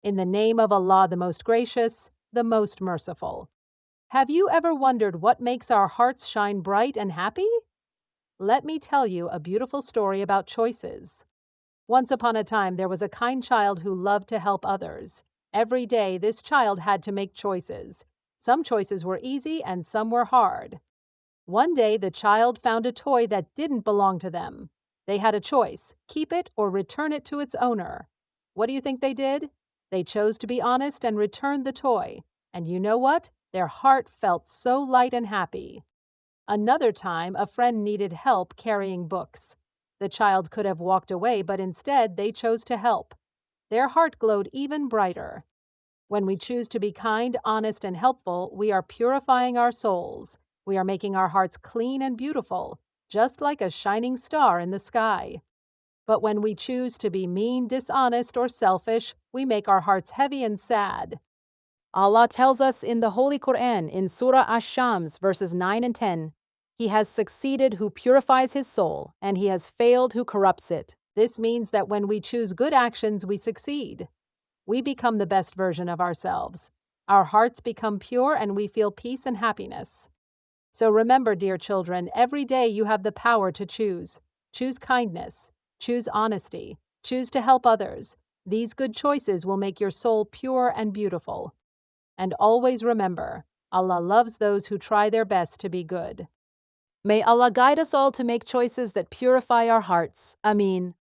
In the name of Allah, the most gracious, the most merciful. Have you ever wondered what makes our hearts shine bright and happy? Let me tell you a beautiful story about choices. Once upon a time, there was a kind child who loved to help others. Every day, this child had to make choices. Some choices were easy and some were hard. One day, the child found a toy that didn't belong to them. They had a choice: keep it or return it to its owner. What do you think they did? They chose to be honest and returned the toy. And you know what? Their heart felt so light and happy. Another time, a friend needed help carrying books. The child could have walked away, but instead they chose to help. Their heart glowed even brighter. When we choose to be kind, honest, and helpful, we are purifying our souls. We are making our hearts clean and beautiful, just like a shining star in the sky. But when we choose to be mean, dishonest, or selfish, we make our hearts heavy and sad. Allah tells us in the Holy Quran in Surah Ash-Shams verses 9 and 10, He has succeeded who purifies his soul, and he has failed who corrupts it. This means that when we choose good actions, we succeed. We become the best version of ourselves. Our hearts become pure and we feel peace and happiness. So remember, dear children, every day you have the power to choose. Choose kindness. Choose honesty. Choose to help others. These good choices will make your soul pure and beautiful. And always remember, Allah loves those who try their best to be good. May Allah guide us all to make choices that purify our hearts. Ameen.